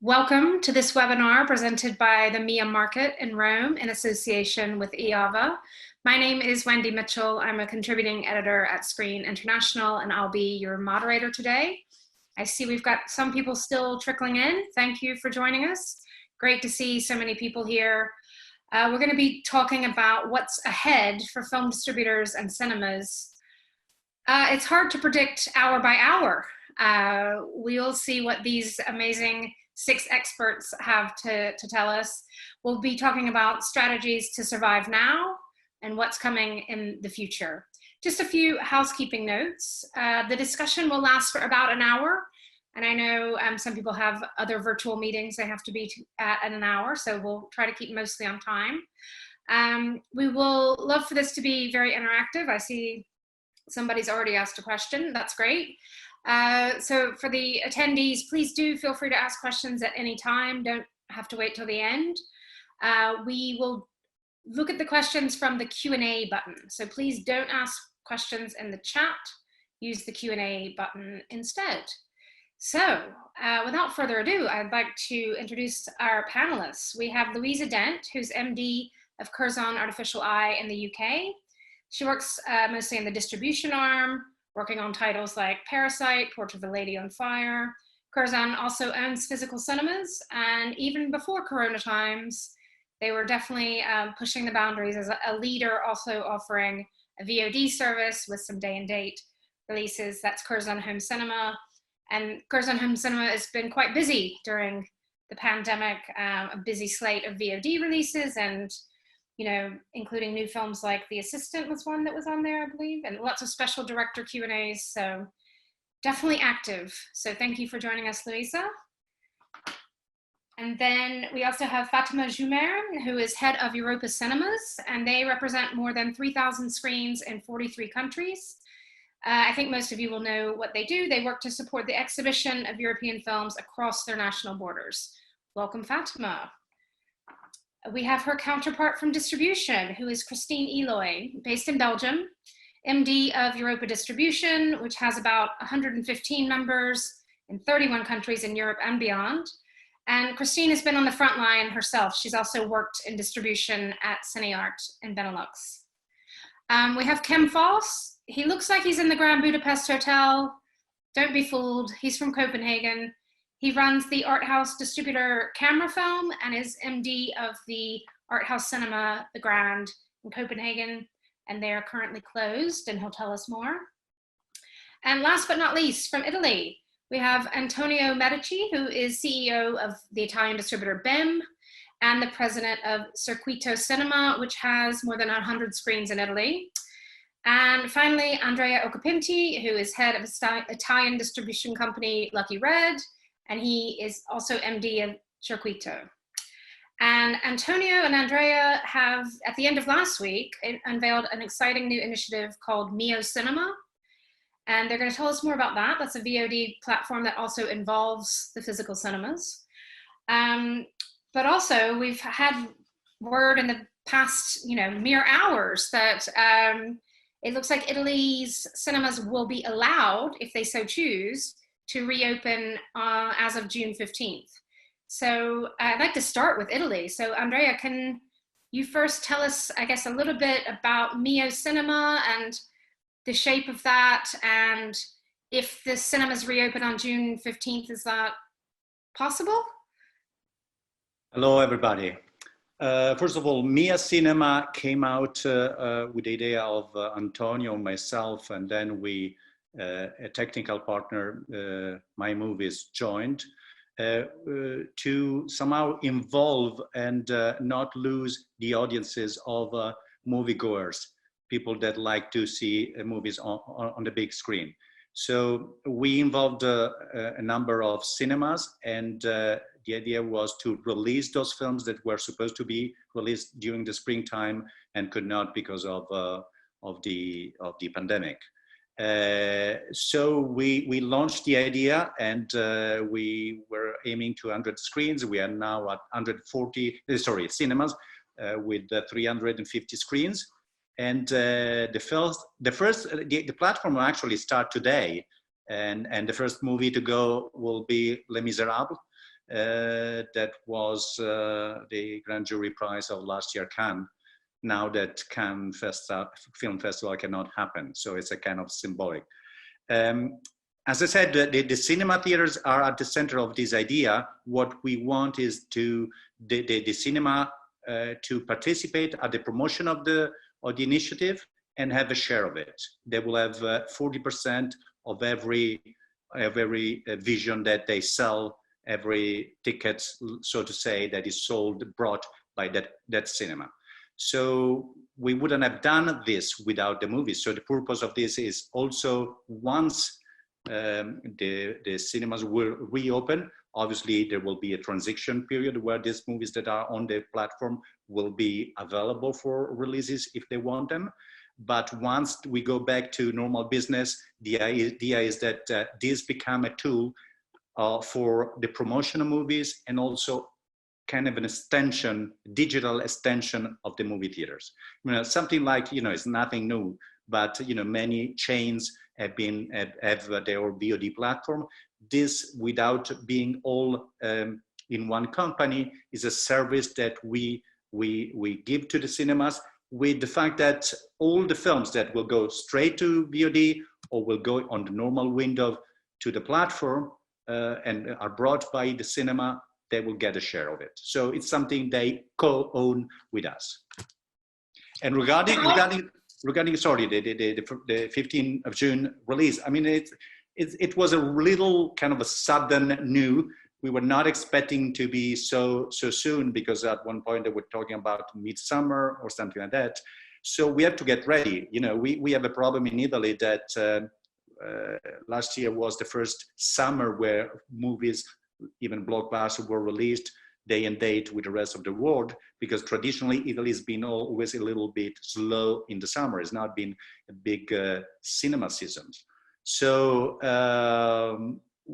Welcome to this webinar presented by the MIA Market in Rome in association with IAVA. My name is Wendy Mitchell. I'm a contributing editor at Screen International, and I'll be your moderator today. I see we've got some people still trickling in. Thank you for joining us. Great to see so many people here. We're going to be talking about what's ahead for film distributors and cinemas. It's hard to predict hour by hour. We'll see what these amazing 6 experts have to tell us. We'll be talking about strategies to survive now and what's coming in the future. Just a few housekeeping notes. The discussion will last for about an hour. And I know some people have other virtual meetings they have to be at in an hour, so we'll try to keep mostly on time. We will love for this to be very interactive. I see somebody's already asked a question. That's great. So for the attendees, please do feel free to ask questions at any time. Don't have to wait till the end. We will look at the questions from the Q&A button. So please don't ask questions in the chat. Use the Q&A button instead. So without further ado, I'd like to introduce our panelists. We have Louisa Dent, who's MD of Curzon Artificial Eye in the UK. She works mostly in the distribution arm, working on titles like Parasite, Portrait of a Lady on Fire. Curzon also owns physical cinemas, and even before Corona times, they were definitely pushing the boundaries as a leader, also offering a VOD service with some day and date releases. That's Curzon Home Cinema. And Curzon Home Cinema has been quite busy during the pandemic, a busy slate of VOD releases and including new films like The Assistant was one that was on there, I believe, and lots of special director Q&As, so definitely active. So thank you for joining us, Louisa. And then we also have Fatima Joumer, who is head of Europa Cinemas, and they represent more than 3,000 screens in 43 countries. I think most of you will know what they do. They work to support the exhibition of European films across their national borders. Welcome, Fatima. We have her counterpart from distribution, who is Christine Eloy, based in Belgium, MD of Europa Distribution, which has about 115 members in 31 countries in Europe and beyond. And Christine has been on the front line herself. She's also worked in distribution at Cineart in Benelux. We have Kem Foss. He looks like he's in the Grand Budapest Hotel. Don't be fooled, he's from Copenhagen. He runs the art house distributor Camera Film and is MD of the art house cinema, The Grand in Copenhagen, and they are currently closed, and he'll tell us more. And last but not least, from Italy, we have Antonio Medici, who is CEO of the Italian distributor BIM and the president of Circuito Cinema, which has more than 100 screens in Italy. And finally, Andrea Occhipinti, who is head of Italian distribution company Lucky Red, and he is also MD of Circuito. And Antonio and Andrea have, at the end of last week, unveiled an exciting new initiative called Mio Cinema. And they're going to tell us more about that. That's a VOD platform that also involves the physical cinemas. But also, we've had word in the past, mere hours that it looks like Italy's cinemas will be allowed, if they so choose, to reopen as of June 15th. So I'd like to start with Italy. So Andrea, can you first tell us, I guess, a little bit about Mio Cinema and the shape of that, and if the cinemas reopen on June 15th, is that possible? Hello, everybody. First of all, Mio Cinema came out with the idea of Antonio, myself, and then we a technical partner, My Movies, joined to somehow involve and not lose the audiences of moviegoers, people that like to see movies on the big screen. So we involved a number of cinemas, and the idea was to release those films that were supposed to be released during the springtime and could not because of the pandemic. So we launched the idea, and we were aiming to 100 screens. We are now at 140, cinemas with 350 screens. And the platform will actually start today, and the first movie to go will be Les Miserables, that was the Grand Jury Prize of last year, Cannes. Now that Cannes Film Festival cannot happen, so it's a kind of symbolic. As I said, the cinema theaters are at the center of this idea. What we want is the cinema to participate at the promotion of the initiative and have a share of it. They will have 40% of every vision that they sell, every ticket, so to say, that is sold, brought by that cinema. So we wouldn't have done this without the movies. So the purpose of this is also, once the cinemas will reopen, obviously there will be a transition period where these movies that are on the platform will be available for releases if they want them. But once we go back to normal business, the idea is that this become a tool for the promotion of movies, and also kind of an extension, digital extension of the movie theaters. You know, something like, you know, it's nothing new, but, you know, many chains have their VOD platform. This, without being all in one company, is a service that we give to the cinemas, with the fact that all the films that will go straight to VOD or will go on the normal window to the platform and are brought by the cinema, they will get a share of it. So it's something they co-own with us. And regarding sorry, the 15th of June release, I mean, it was a little kind of a sudden news. We were not expecting to be so soon, because at one point they were talking about midsummer or something like that. So we have to get ready. You know, we have a problem in Italy that last year was the first summer where movies, even blockbusters, were released day and date with the rest of the world, because traditionally Italy has been always a little bit slow in the summer. It's not been a big cinema season. So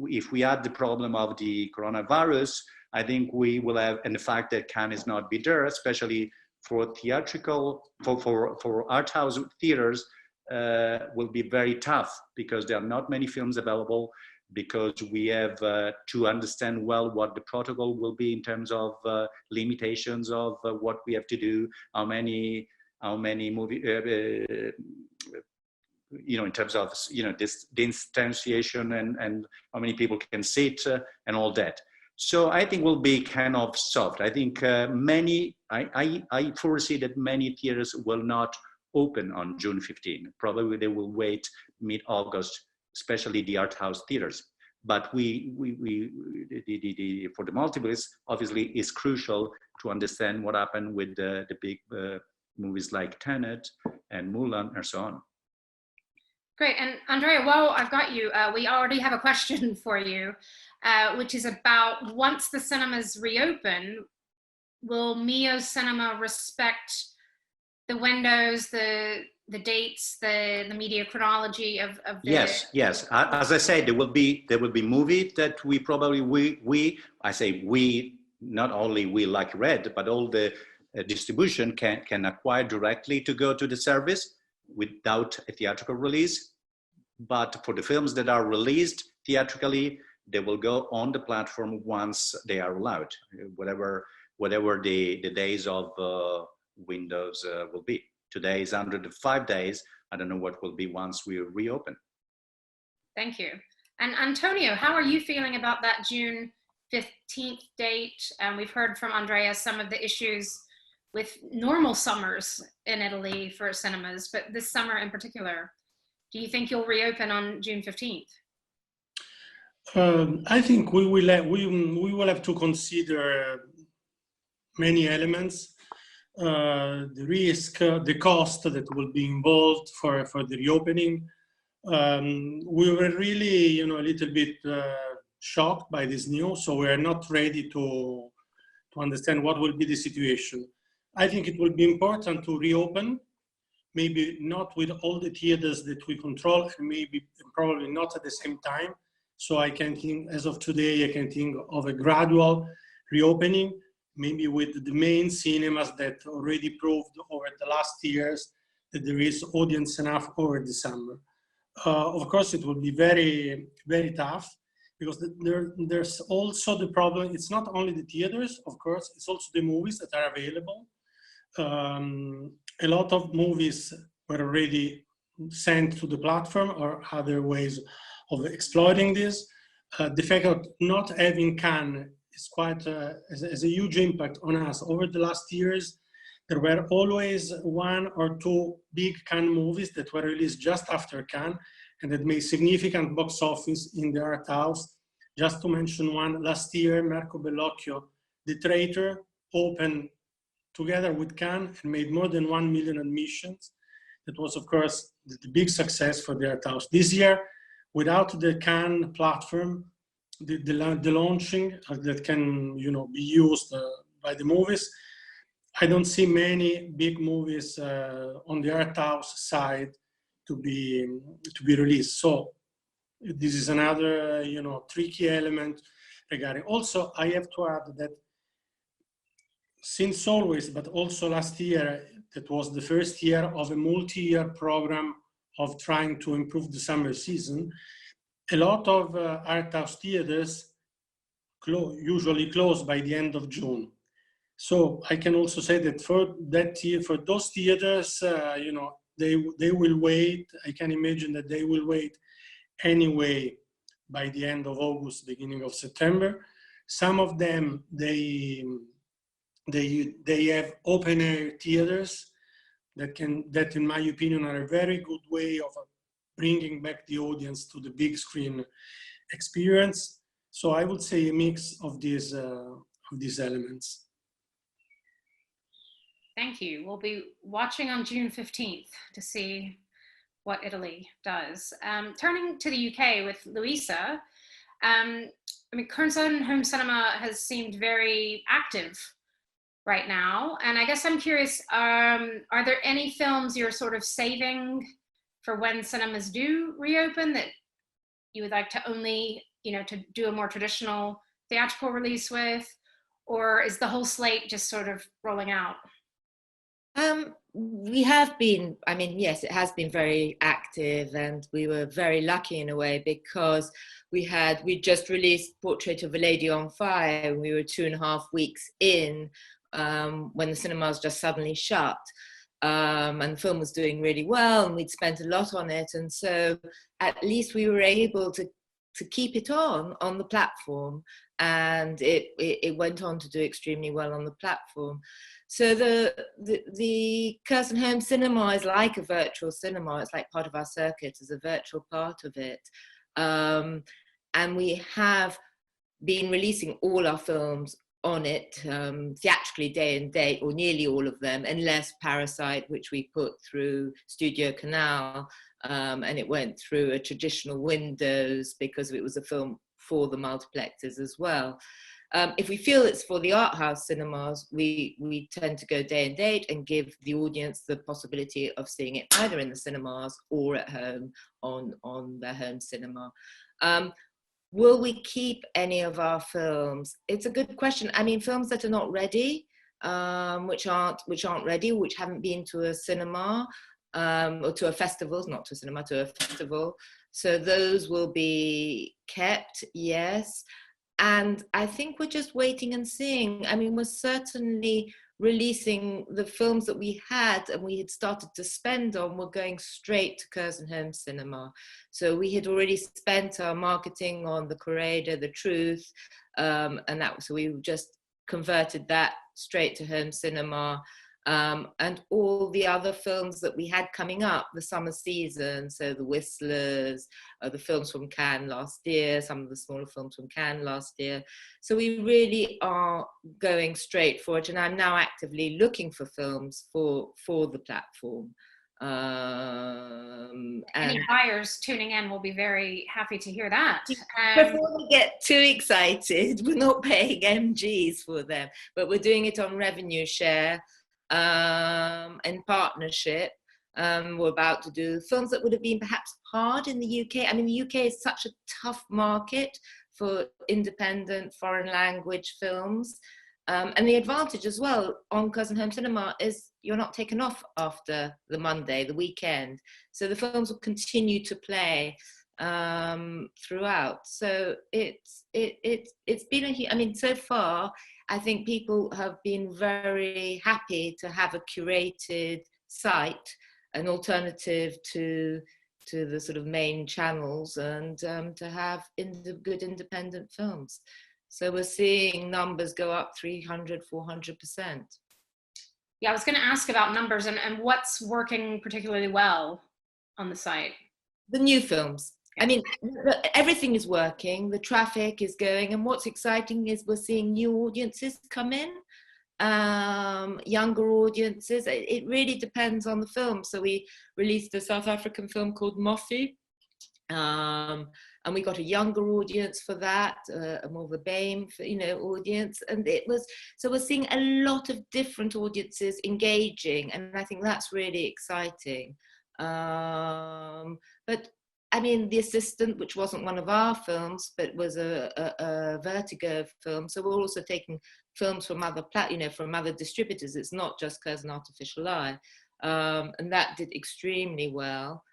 if we add the problem of the coronavirus, I think we will have, and the fact that Cannes is not be there, especially for theatrical, for art house theaters, will be very tough, because there are not many films available, because we have to understand well what the protocol will be in terms of limitations of what we have to do, how many movie, you know, in terms of, you know, this distanciation and how many people can sit and all that. So I think we'll be kind of soft. I think I foresee that many theaters will not open on June 15. Probably they will wait mid-August, especially the art house theaters. But for the multiples, obviously, it's crucial to understand what happened with the big movies like Tenet and Mulan and so on. Great, and Andrea, while I've got you, we already have a question for you, which is about, once the cinemas reopen, will Mio Cinema respect the windows, the dates, the media chronology of the... Yes. As I said, there will be movies that we probably, I say we, not only we like Red, but all the distribution can acquire directly to go to the service without a theatrical release. But for the films that are released theatrically, they will go on the platform once they are allowed, whatever the days of windows will be. Today is under the 5 days. I don't know what will be once we reopen. Thank you. And Antonio, how are you feeling about that June 15th date? We've heard from Andrea some of the issues with normal summers in Italy for cinemas, but this summer in particular. Do you think you'll reopen on June 15th? I think we will have to consider many elements. The risk, the cost that will be involved for the reopening. We were really, a little bit shocked by this news, so we are not ready to understand what will be the situation. I think it will be important to reopen, maybe not with all the theaters that we control, and maybe probably not at the same time. So I can think, as of today, I can think of a gradual reopening, maybe with the main cinemas that already proved over the last years that there is audience enough over the summer. Of course, it will be very, very tough. because there's also the problem. It's not only the theaters, of course, it's also the movies that are available. A lot of movies were already sent to the platform or other ways of exploiting this. The fact of not having Cannes is quite has a huge impact on us. Over the last years, there were always one or two big Cannes movies that were released just after Cannes and that made significant box office in the art house. Just to mention one, last year, Marco Bellocchio, The Traitor, opened together with Cannes and made more than 1 million admissions. That was, of course, the big success for the art house. This year, without the Cannes platform, the launching that can be used by the movies, I don't see many big movies on the art house side to be released. So this is another tricky element regarding. Also, I have to add that since always, but also last year, that was the first year of a multi-year program of trying to improve the summer season. A lot of art house theaters usually close by the end of June. So I can also say that for those theaters, they will wait. I can imagine that they will wait anyway by the end of August, beginning of September. Some of them, they have open air theaters that in my opinion are a very good way of bringing back the audience to the big screen experience. So I would say a mix of these elements. Thank you. We'll be watching on June 15th to see what Italy does. Turning to the UK with Louisa, Curzon Home Cinema has seemed very active right now. And I guess I'm curious, are there any films you're sort of saving for when cinemas do reopen that you would like to only, to do a more traditional theatrical release with? Or is the whole slate just sort of rolling out? We have been, yes, it has been very active, and we were very lucky in a way because we just released Portrait of a Lady on Fire, and we were 2.5 weeks in when the cinemas just suddenly shut. And the film was doing really well, and we'd spent a lot on it, and so at least we were able to keep it on the platform, and it went on to do extremely well on the platform. So the Curzon Home Cinema is like a virtual cinema. It's like part of our circuit as a virtual part of it. And we have been releasing all our films on it, theatrically day and date, or nearly all of them, unless Parasite, which we put through Studio Canal, and it went through a traditional windows because it was a film for the multiplexes as well. If we feel it's for the art house cinemas, we tend to go day and date and give the audience the possibility of seeing it either in the cinemas or at home on their home cinema. Will we keep any of our films? It's a good question. Films that are not ready, which aren't ready, which haven't been to a cinema or to a festival, not to a cinema, to a festival. So those will be kept, yes. And I think we're just waiting and seeing. We're certainly releasing the films that we had and we had started to spend on were going straight to Curzon Home Cinema. So we had already spent our marketing on The Correda, The Truth, so we just converted that straight to home cinema. And all the other films that we had coming up, the summer season, so The Whistlers, the films from Cannes last year, some of the smaller films from Cannes last year. So we really are going straight for it, and I'm now actively looking for films for the platform. Any buyers tuning in will be very happy to hear that. Before we get too excited, we're not paying MGs for them, but we're doing it on revenue share. In partnership. We're about to do films that would have been perhaps hard in the UK. The UK is such a tough market for independent foreign language films. And the advantage as well on Curzon Home Cinema is you're not taken off after the Monday, the weekend. So the films will continue to play. throughout. So it's been I mean, so far, I think people have been very happy to have a curated site, an alternative to the sort of main channels, and to have good independent films. So we're seeing numbers go up 300, 400%. Yeah, I was going to ask about numbers and what's working particularly well on the site. The new films. I mean, everything is working, the traffic is going, and what's exciting is we're seeing new audiences come in, younger audiences. It really depends on the film. So we released a South African film called Moffy, and we got a younger audience for that, a more of a BAME, audience, and so we're seeing a lot of different audiences engaging, and I think that's really exciting. But I mean, The Assistant, which wasn't one of our films, but was a Vertigo film. So we're also taking films from other from other distributors. It's not just Curzon Artificial Eye, and that did extremely well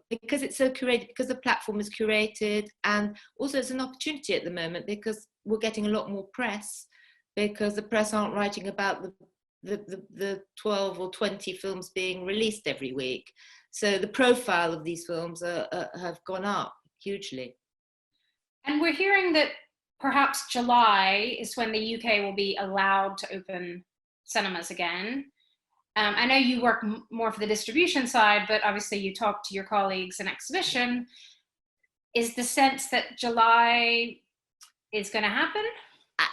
because it's so curated, because the platform is curated, and also it's an opportunity at the moment because we're getting a lot more press, because the press aren't writing about the 12 or 20 films being released every week. So the profile of these films have gone up hugely. And we're hearing that perhaps July is when the UK will be allowed to open cinemas again. I know you work more for the distribution side, but obviously you talk to your colleagues in exhibition. Is the sense that July is going to happen? I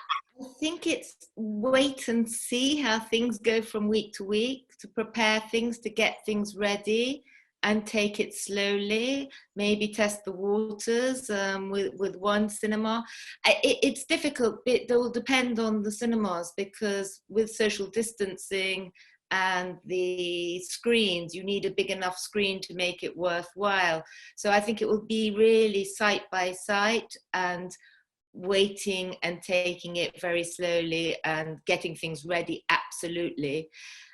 think it's wait and see how things go from week to week, to prepare things, to get things ready and take it slowly, maybe test the waters with one cinema. It's difficult. It will depend on the cinemas, because with social distancing and the screens, you need a big enough screen to make it worthwhile. So I think it will be really site by site, and waiting and taking it very slowly and getting things ready, absolutely.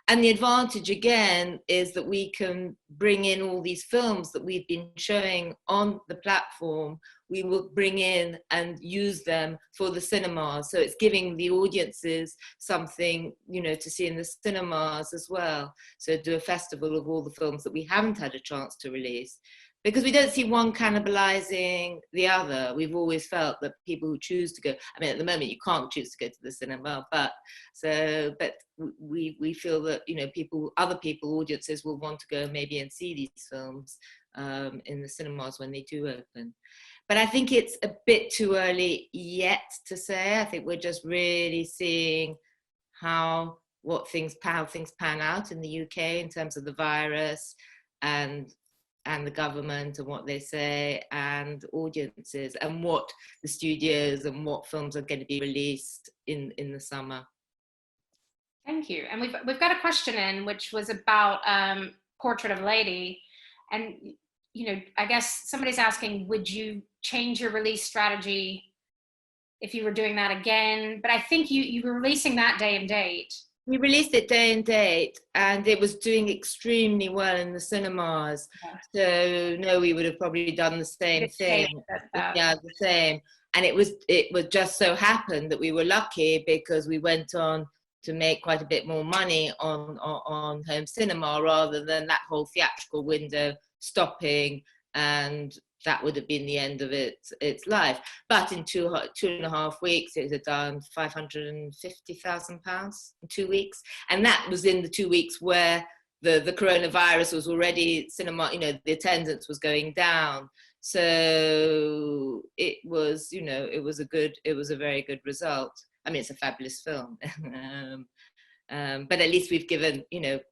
And the advantage again is that we can bring in all these films that we've been showing on the platform. We will bring in and use them for the cinemas. So it's giving the audiences something, to see in the cinemas as well. So do a festival of all the films that we haven't had a chance to release. Because we don't see one cannibalizing the other. We've always felt that people who choose to go, I mean, at the moment you can't choose to go to the cinema, but we feel that, other people, audiences will want to go maybe and see these films in the cinemas when they do open. But I think it's a bit too early yet to say. I think we're just really seeing how things pan out in the UK in terms of the virus and the government and what they say, and audiences, and what the studios and what films are going to be released in the summer. Thank you. And we've got a question in, which was about Portrait of a Lady. And, I guess somebody's asking, would you change your release strategy if you were doing that again? But I think you were releasing that day and date. We released it day and date, and it was doing extremely well in the cinemas. Yeah. So no, we would have probably done the same thing. Yeah, the same. And it would just so happen that we were lucky, because we went on to make quite a bit more money on home cinema, rather than that whole theatrical window stopping, and that would have been the end of its life. But in 2.5 weeks, it had done £550,000 in 2 weeks. And that was in the 2 weeks where the coronavirus was already cinema, the attendance was going down. So it was, it was a very good result. I mean, it's a fabulous film. But at least we've given,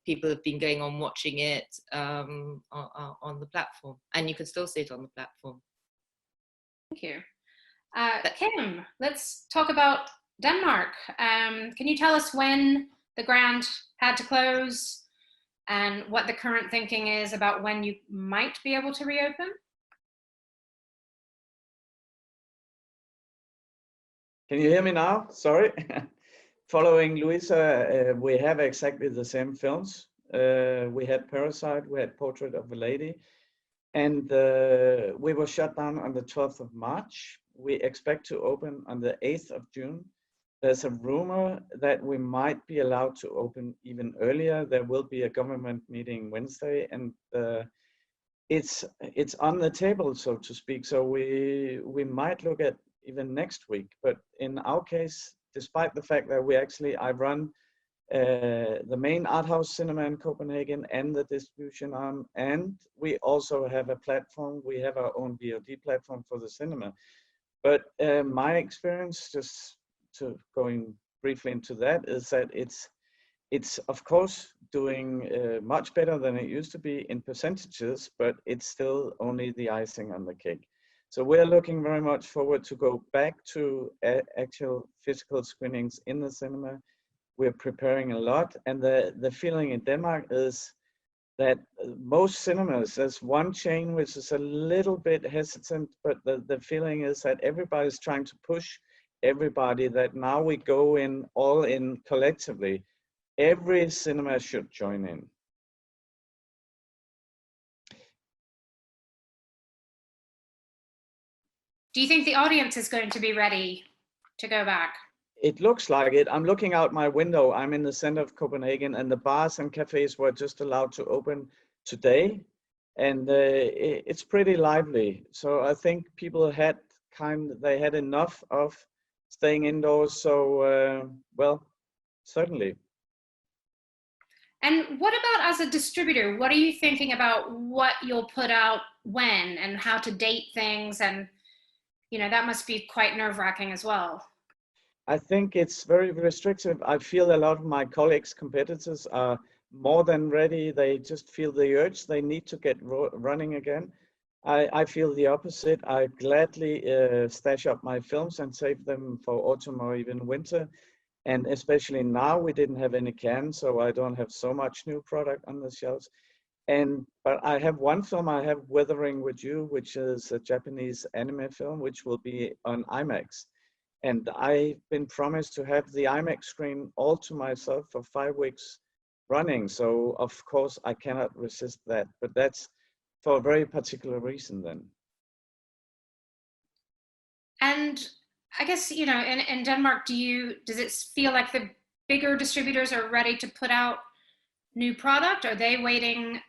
people have been going on watching it on the platform, and you can still see it on the platform. Thank you. Kim, let's talk about Denmark. Can you tell us when the grant had to close and what the current thinking is about when you might be able to reopen? Can you hear me now? Sorry. Following Louisa, we have exactly the same films. We had Parasite, we had Portrait of a Lady. And we were shut down on the 12th of March. We expect to open on the 8th of June. There's a rumor that we might be allowed to open even earlier. There will be a government meeting Wednesday, and it's on the table, so to speak. So we might look at even next week. But in our case, despite the fact that I run the main art house cinema in Copenhagen and the distribution arm, and we also have a platform. We have our own VOD platform for the cinema. But my experience, just to going briefly into that, is that it's of course doing much better than it used to be in percentages, but it's still only the icing on the cake. So we're looking very much forward to go back to actual physical screenings in the cinema. We're preparing a lot, and the feeling in Denmark is that most cinemas, there's one chain which is a little bit hesitant, but the feeling is that everybody's trying to push everybody, that now we go in all in collectively. Every cinema should join in. Do you think the audience is going to be ready to go back? It looks like it. I'm looking out my window. I'm in the center of Copenhagen, and the bars and cafes were just allowed to open today, and it's pretty lively. So I think people had enough of staying indoors. So well, certainly. And what about as a distributor? What are you thinking about what you'll put out when and how to date things? And, you know, that must be quite nerve-wracking as well. I think it's very restrictive. I feel a lot of my colleagues, competitors are more than ready. They just feel the urge. They need to get running again. I feel the opposite. I gladly stash up my films and save them for autumn or even winter. And especially now, we didn't have any cans, so I don't have so much new product on the shelves. But I have one film I have, Weathering With You, which is a Japanese anime film, which will be on IMAX. And I've been promised to have the IMAX screen all to myself for 5 weeks running. So of course I cannot resist that, but that's for a very particular reason then. And I guess, you know, in Denmark, does it feel like the bigger distributors are ready to put out new product? Are they waiting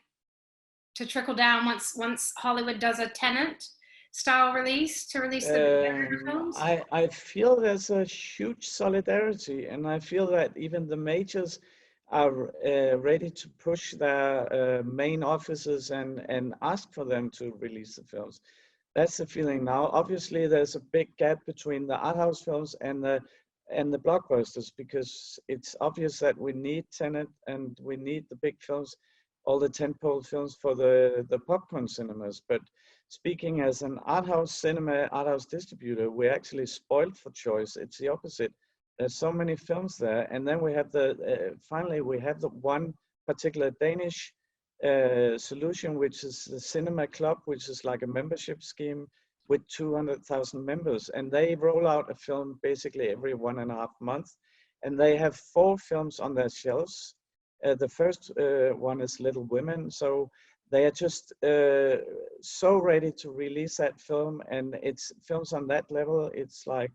to trickle down once Hollywood does a Tenet style release to release the films? I feel there's a huge solidarity, and I feel that even the majors are ready to push their main offices and ask for them to release the films. That's the feeling now. Obviously, there's a big gap between the art house films and the blockbusters, because it's obvious that we need Tenet and we need the big films, all the tentpole films for the popcorn cinemas. But speaking as an art house cinema, art house distributor, we're actually spoiled for choice. It's the opposite. There's so many films there, and then we have finally we have the one particular Danish solution, which is the Cinema Club, which is like a membership scheme with 200,000 members, and they roll out a film basically every 1.5 months, and they have 4 films on their shelves. The first one is Little Women, so they are just so ready to release that film, and it's films on that level. It's like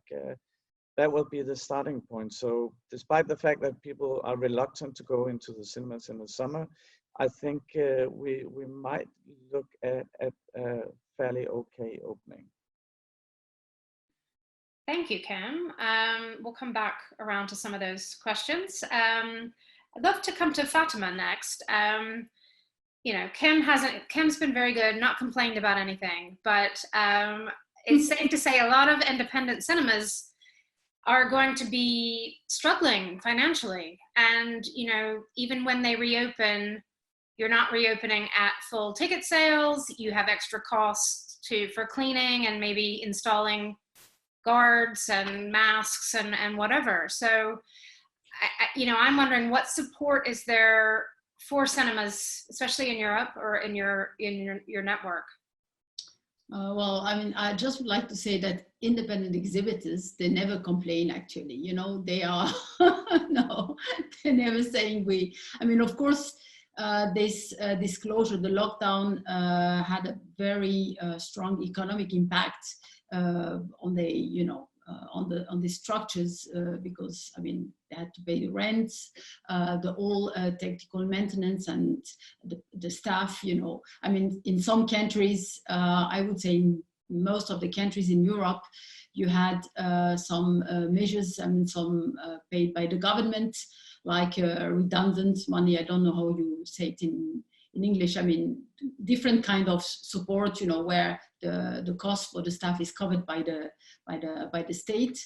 that will be the starting point. So despite the fact that people are reluctant to go into the cinemas in the summer, I think we might look at a fairly okay opening. Thank you, Kim. We'll come back around to some of those questions. I'd love to come to Fatima next. You know, Kim's been very good, not complained about anything, but it's safe to say a lot of independent cinemas are going to be struggling financially. And, you know, even when they reopen, you're not reopening at full ticket sales. You have extra costs for cleaning and maybe installing guards and masks and whatever. So, you know, I'm wondering what support is there for cinemas, especially in Europe or in your network? Well, I mean, I just would like to say that independent exhibitors, they never complain actually, you know, they are, no, they're never saying I mean, of course, this disclosure, the lockdown had a very strong economic impact on the, you know, on the structures, because I mean they had to pay the rents, the whole technical maintenance, and the staff. You know, I mean, in some countries, I would say in most of the countries in Europe, you had some measures, I mean, some paid by the government, like redundant money. I don't know how you say it in English. I mean, different kind of support, you know, where the cost for the staff is covered by the state,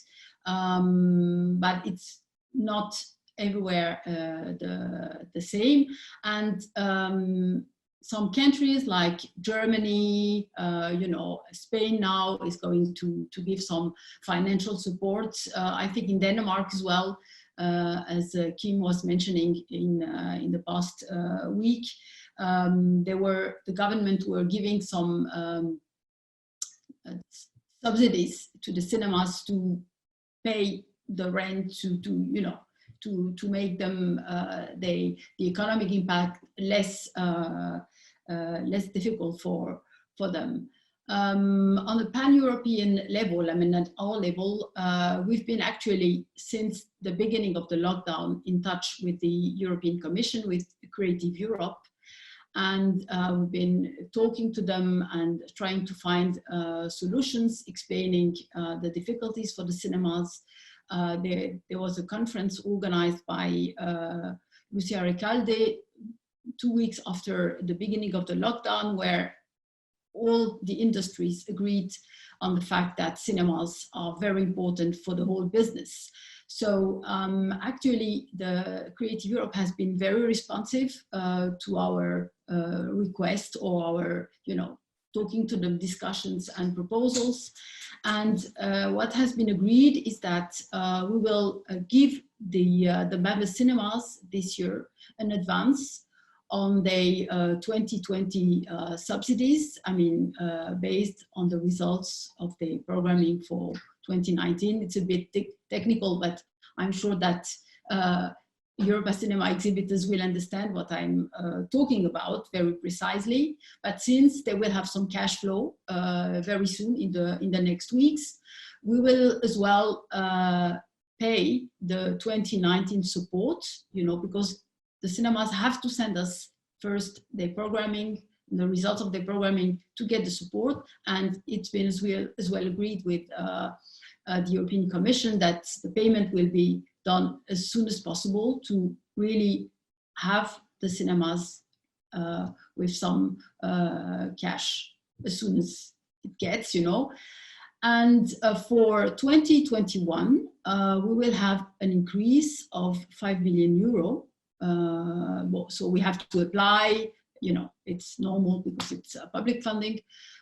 but it's not everywhere the same. And some countries like Germany, you know, Spain now is going to give some financial support. I think in Denmark as well, as Kim was mentioning in the past week, the government were giving some subsidies to the cinemas to pay the rent, to you know, to make them the economic impact less difficult for them. On the pan-European level, I mean, at our level, we've been actually, since the beginning of the lockdown, in touch with the European Commission, with Creative Europe, and we've been talking to them and trying to find solutions, explaining the difficulties for the cinemas. There was a conference organized by Lucia Recalde 2 weeks after the beginning of the lockdown, where all the industries agreed on the fact that cinemas are very important for the whole business. So actually, the Creative Europe has been very responsive to our request, or our, you know, talking to them, discussions and proposals. And what has been agreed is that we will give the member cinemas this year an advance on the 2020 subsidies. I mean, based on the results of the programming for 2019. It's a bit technical, but I'm sure that Europa Cinema exhibitors will understand what I'm talking about very precisely. But since they will have some cash flow very soon in the next weeks, we will as well pay the 2019 support, you know, because the cinemas have to send us first their programming, the results of their programming, to get the support. And it's been as well agreed with the European Commission that the payment will be done as soon as possible to really have the cinemas with some cash as soon as it gets, you know. And for 2021, we will have an increase of 5 million euro. So we have to apply, you know, it's normal because it's public funding,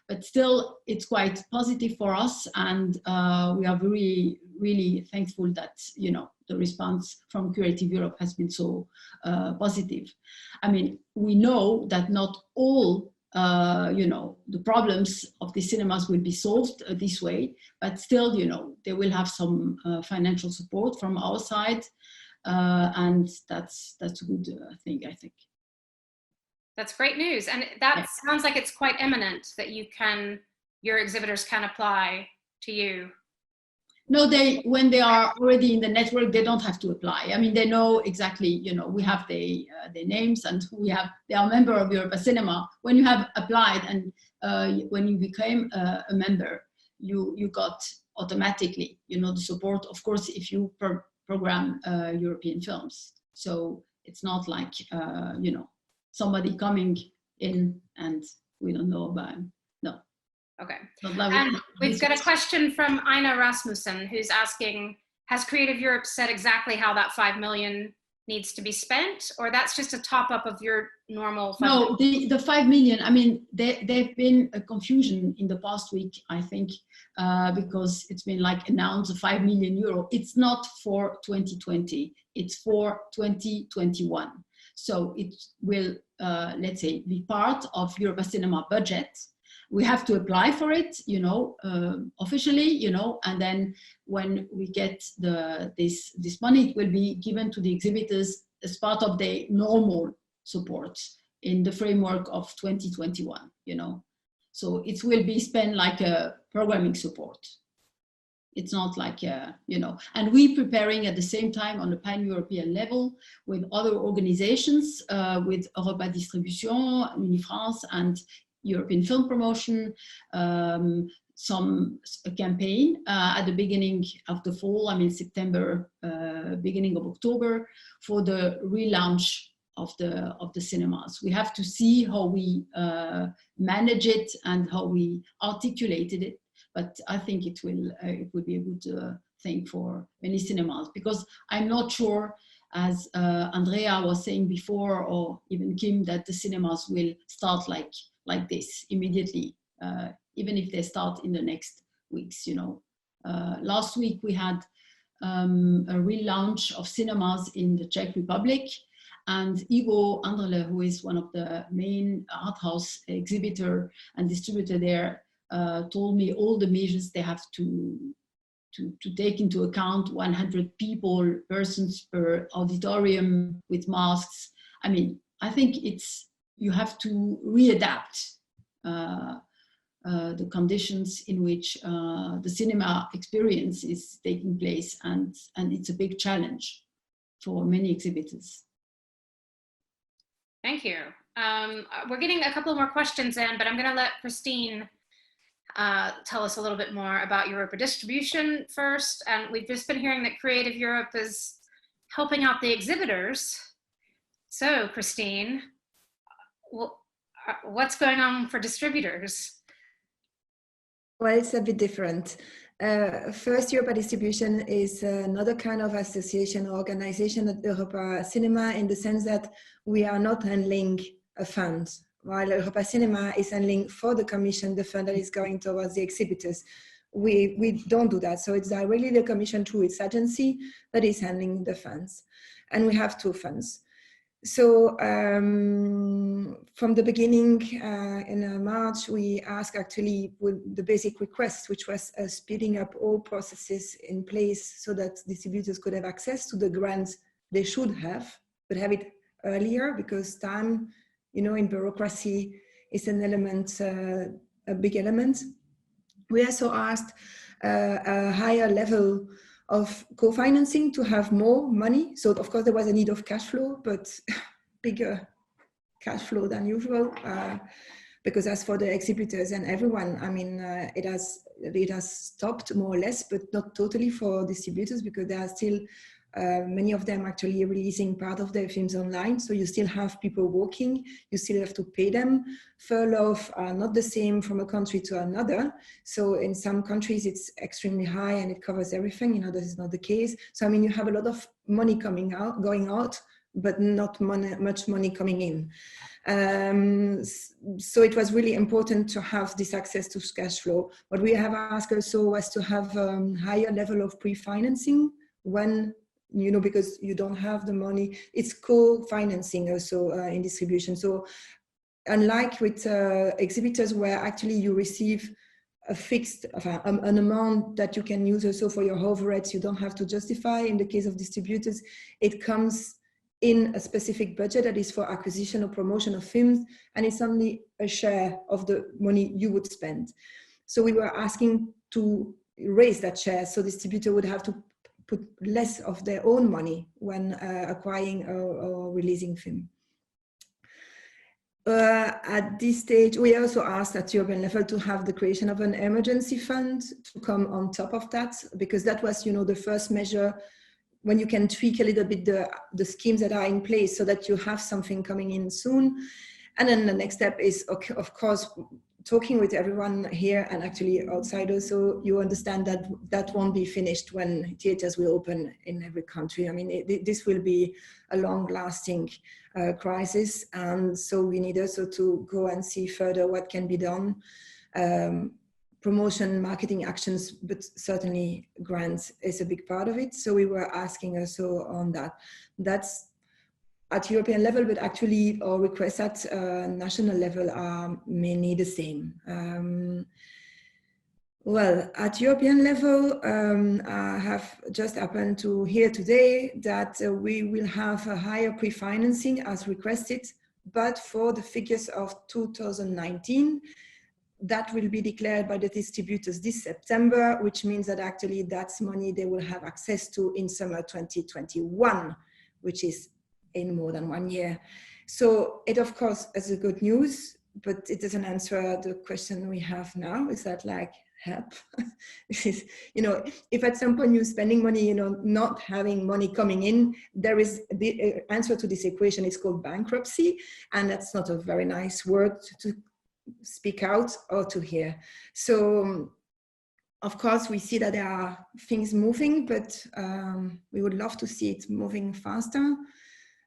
but still it's quite positive for us. And we are very, really thankful that, you know, the response from Creative Europe has been so positive. I mean, we know that not all you know, the problems of the cinemas will be solved this way, but still, you know, they will have some financial support from our side, and that's a good thing, I think. That's great news, and that sounds like it's quite imminent that your exhibitors can apply to you. No, when they are already in the network, they don't have to apply. I mean, they know exactly, you know, we have their names, and they are a member of Europa Cinema. When you have applied and when you became a member, you got automatically, you know, the support, of course, if you program European films. So it's not like, you know, somebody coming in and we don't know about him. No. Okay. And we've got a question from Ina Rasmussen, who's asking, has Creative Europe said exactly how that 5 million needs to be spent, or that's just a top up of your normal funding? No, the 5 million, I mean, there's been a confusion in the past week, I think, because it's been like announced 5 million euro. It's not for 2020, it's for 2021. So it will, let's say, be part of Europa Cinema budget. We have to apply for it, you know, officially, you know, and then when we get this money, it will be given to the exhibitors as part of the normal support in the framework of 2021, you know. So it will be spent like a programming support. It's not like, you know, and we're preparing at the same time on a pan-European level with other organizations, with Europa Distribution, Unifrance, and European Film Promotion, a campaign at the beginning of the fall, I mean September, beginning of October, for the relaunch of the cinemas. We have to see how we manage it and how we articulated it. But I think it would be a good thing for many cinemas, because I'm not sure, as Andrea was saying before, or even Kim, that the cinemas will start like this immediately, even if they start in the next weeks, you know. Last week we had a relaunch of cinemas in the Czech Republic, and Ivo Andrle, who is one of the main art house exhibitor and distributor there, told me all the measures they have to take into account: 100 persons per auditorium with masks. I mean, I think you have to readapt the conditions in which the cinema experience is taking place, and it's a big challenge for many exhibitors. Thank you. We're getting a couple more questions in, but I'm going to let Christine tell us a little bit more about Europa distribution first. And we've just been hearing that Creative Europe is helping out the exhibitors. So, Christine, what's going on for distributors? Well, it's a bit different. First, Europa Distribution is another kind of association or organization at Europa Cinema, in the sense that we are not handling a fund, while Europa Cinema is handling for the Commission the fund that is going towards the exhibitors. We don't do that. So it's directly the Commission through its agency that is handling the funds. And we have two funds. So from the beginning in March, we asked actually with the basic request, which was speeding up all processes in place so that distributors could have access to the grants they should have, but have it earlier, because time, you know, in bureaucracy is an element, a big element. We also asked a higher level of co-financing to have more money. So of course there was a need of cash flow, but bigger cash flow than usual, because as for the exhibitors and everyone, I mean, it has stopped more or less, but not totally for distributors, because there are still many of them actually releasing part of their films online. So you still have people working, you still have to pay them. Furloughs are not the same from a country to another. So in some countries it's extremely high and it covers everything. You know, this is not the case. So I mean, you have a lot of money going out, but not much money coming in. So it was really important to have this access to cash flow. What we have asked also was to have a higher level of pre-financing when, you know, because you don't have the money. It's co-financing also in distribution. So unlike with exhibitors, where actually you receive a fixed, an amount that you can use also for your overheads, you don't have to justify. In the case of distributors, it comes in a specific budget that is for acquisition or promotion of films, and it's only a share of the money you would spend. So we were asking to raise that share, so distributor would have to put less of their own money when acquiring or releasing film. At this stage, we also asked at European level to have the creation of an emergency fund to come on top of that, because that was, you know, the first measure when you can tweak a little bit the schemes that are in place so that you have something coming in soon. And then the next step is, okay, of course, talking with everyone here and actually outside also, you understand that that won't be finished when theaters will open in every country. I mean, this will be a long-lasting crisis, and so we need also to go and see further what can be done. Promotion, marketing actions, but certainly grants is a big part of it. So we were asking also on that. That's at European level, but actually our requests at national level are mainly the same. Well, at European level, I have just happened to hear today that we will have a higher pre-financing as requested but for the figures of 2019, that will be declared by the distributors this September, which means that actually that's money they will have access to in summer 2021, which is in more than 1 year. So it, of course, is a good news, but it doesn't answer the question we have now. Is that like, help? You know, if at some point you're spending money, you know, not having money coming in, there is the answer to this equation is called bankruptcy. And that's not a very nice word to speak out or to hear. So of course we see that there are things moving, but we would love to see it moving faster.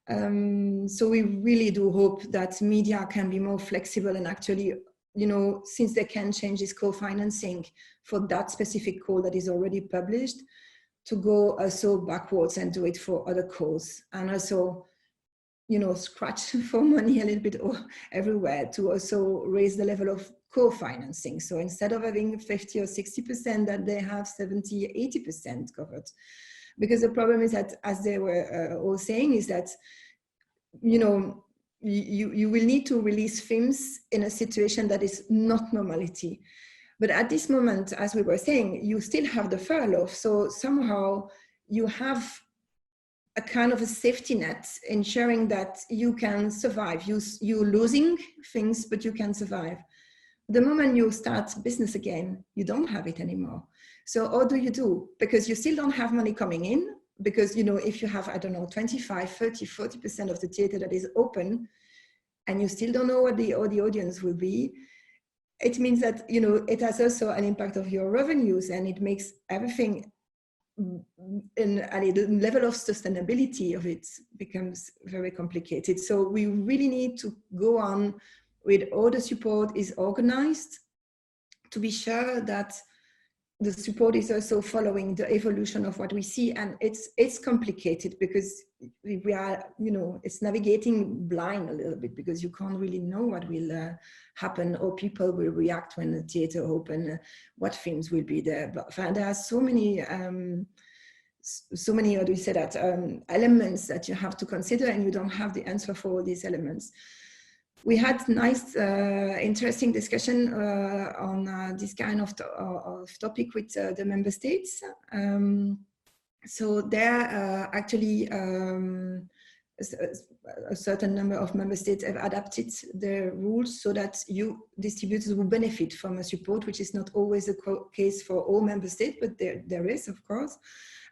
So we really do hope that media can be more flexible and actually, you know, since they can change this co-financing for that specific call that is already published, to go also backwards and do it for other calls, and also, you know, scratch for money a little bit everywhere to also raise the level of co-financing. So instead of having 50 or 60%, that they have 70, 80% covered. Because the problem is that, as they were all saying, is that, you know, you will need to release films in a situation that is not normality. But at this moment, as we were saying, you still have the furlough. So somehow you have a kind of a safety net, ensuring that you can survive. You're losing things, but you can survive. The moment you start business again, you don't have it anymore. So what do you do? Because you still don't have money coming in, because, you know, if you have, I don't know, 25, 30, 40% of the theater that is open, and you still don't know what the audience will be, it means that, you know, it has also an impact of your revenues, and it makes everything in a level of sustainability of it becomes very complicated. So we really need to go on with all the support is organized, to be sure that the support is also following the evolution of what we see. And it's complicated because we are, you know, it's navigating blind a little bit, because you can't really know what will happen, or people will react when the theater open, what films will be there. But there are so many, how do you say that, elements that you have to consider, and you don't have the answer for all these elements. We had nice, interesting discussion on this kind of topic with the member states. So there actually a certain number of member states have adapted the rules so that distributors will benefit from a support, which is not always the case for all member states, but there is, of course.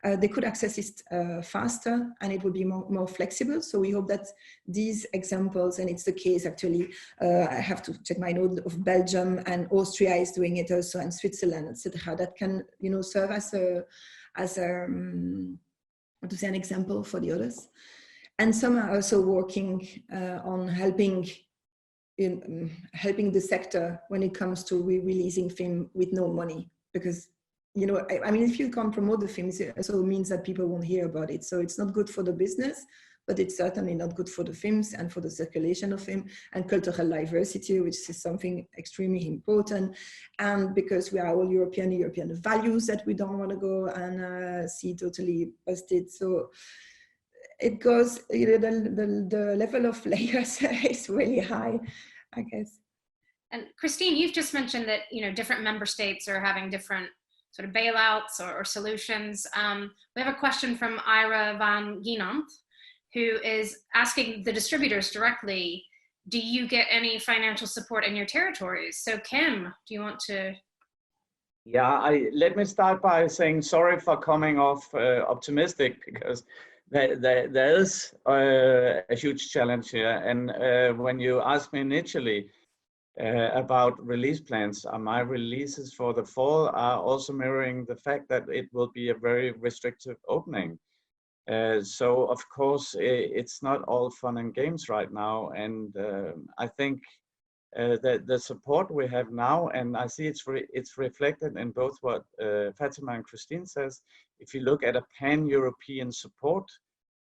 They could access it faster, and it will be more flexible. So we hope that these examples, and it's the case actually, I have to check my note, of Belgium and Austria is doing it also, and Switzerland, etc. That can, you know, serve as an example for the others. And some are also working on helping the sector when it comes to releasing film with no money, because, you know, I mean, if you can't promote the films, it also means that people won't hear about it. So it's not good for the business, but it's certainly not good for the films and for the circulation of film and cultural diversity, which is something extremely important. And because we are all European values that we don't want to go and see totally busted. So it goes, you know, the level of layers is really high, I guess. And Christine, you've just mentioned that, you know, different member states are having different sort of bailouts or solutions. We have a question from Ira van Gienant, who is asking the distributors directly, do you get any financial support in your territories? So Kim, do you want to? Yeah, let me start by saying sorry for coming off optimistic, because there is a huge challenge here. And when you asked me initially about release plans, my releases for the fall are also mirroring the fact that it will be a very restrictive opening. So of course it's not all fun and games right now, and I think that the support we have now, and I see it's reflected in both what Fatima and Christine says. If you look at a pan-European support,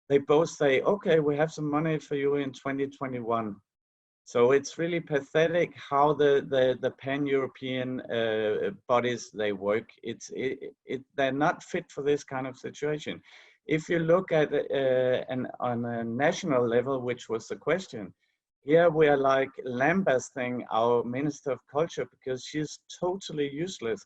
they both say, okay, we have some money for you in 2021. So it's really pathetic how the pan-European bodies they work. They're not fit for this kind of situation. If you look at on a national level, which was the question, here we are like lambasting our Minister of Culture because she's totally useless,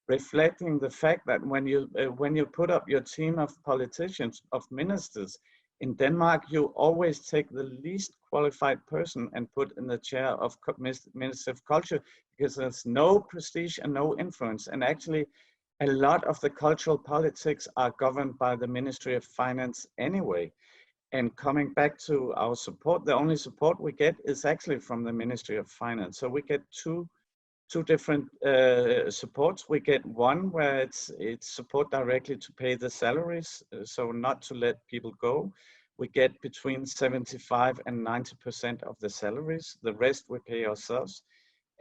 reflecting the fact that when you put up your team of politicians, of ministers, in Denmark, you always take the least qualified person and put in the chair of Minister of Culture, because there's no prestige and no influence. And actually, a lot of the cultural politics are governed by the Ministry of Finance anyway. And coming back to our support, the only support we get is actually from the Ministry of Finance. So we get two different supports. We get one where it's support directly to pay the salaries, so not to let people go. We get between 75 and 90% of the salaries. The rest we pay ourselves.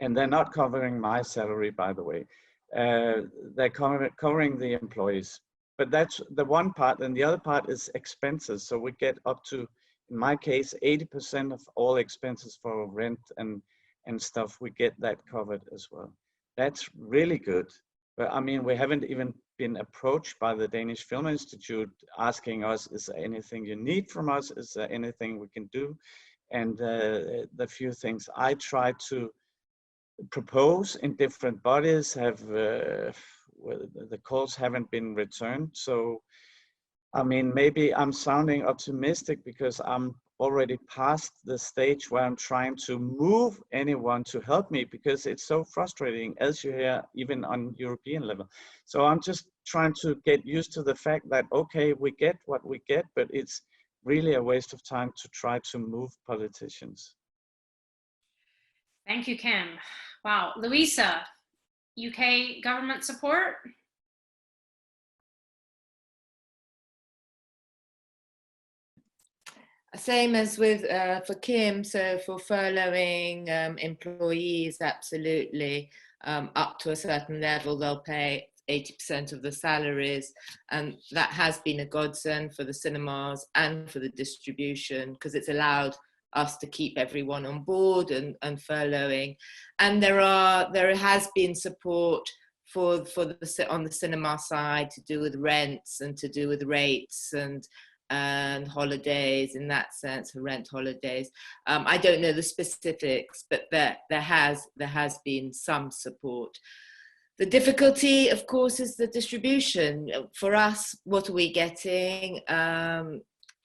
And they're not covering my salary, by the way. They're covering the employees. But that's the one part, and the other part is expenses. So we get up to, in my case, 80% of all expenses for rent and stuff, we get that covered as well. That's really good. But I mean, we haven't even been approached by the Danish Film Institute asking us, is there anything you need from us? Is there anything we can do? And the few things I try to propose in different bodies have, the calls haven't been returned. So, I mean, maybe I'm sounding optimistic because I'm already past the stage where I'm trying to move anyone to help me, because it's so frustrating, as you hear, even on European level. So I'm just trying to get used to the fact that, okay, we get what we get, but it's really a waste of time to try to move politicians. Thank you, Kim. Wow. Louisa, UK government support? Same as with for Kim, so for furloughing employees, absolutely, up to a certain level, they'll pay 80% of the salaries, and that has been a godsend for the cinemas and for the distribution, because it's allowed us to keep everyone on board and furloughing. And there has been support for on the cinema side to do with rents and to do with rates and holidays, in that sense, rent holidays. I don't know the specifics, but there has been some support. The difficulty, of course, is the distribution. For us, what are we getting?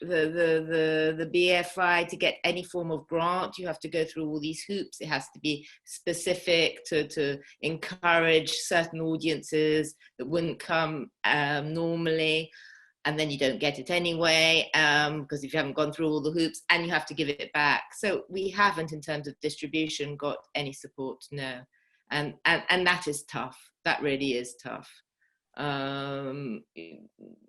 The BFI, to get any form of grant, you have to go through all these hoops. It has to be specific to encourage certain audiences that wouldn't come normally. And then you don't get it anyway, because if you haven't gone through all the hoops, and you have to give it back. So we haven't, in terms of distribution, got any support, no. And that is tough. That really is tough. It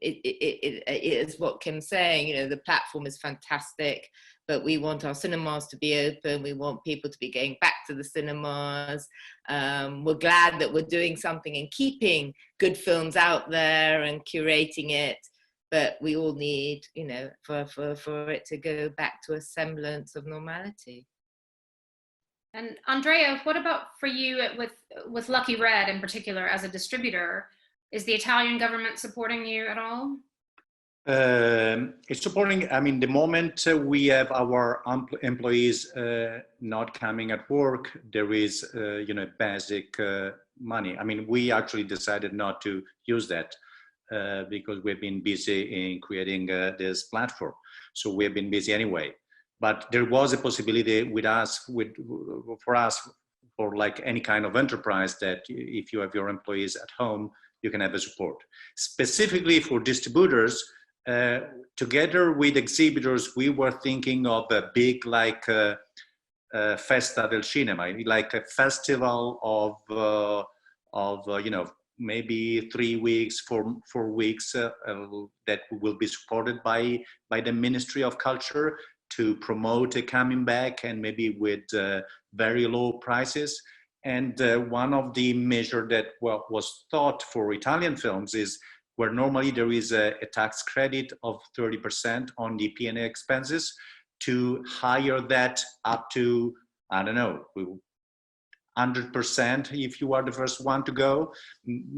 is what Kim's saying, you know, the platform is fantastic, but we want our cinemas to be open. We want people to be going back to the cinemas. We're glad that we're doing something and keeping good films out there and curating it. But we all need, you know, for it to go back to a semblance of normality. And Andrea, what about for you with Lucky Red in particular as a distributor? Is the Italian government supporting you at all? It's supporting. I mean, the moment we have our employees not coming at work, there is, you know, basic money. I mean, we actually decided not to use that. Because we've been busy in creating this platform. So we've been busy anyway. But there was a possibility with us, for like any kind of enterprise, that if you have your employees at home, you can have a support. Specifically for distributors, together with exhibitors, we were thinking of a big, like, Festa del Cinema, like a festival of you know, maybe 3 weeks, 4 weeks that will be supported by the Ministry of Culture to promote a coming back, and maybe with very low prices. And one of the measures that was thought for Italian films is where normally there is a tax credit of 30% on the P&A expenses, to hire that up to, I don't know, 100% if you are the first one to go,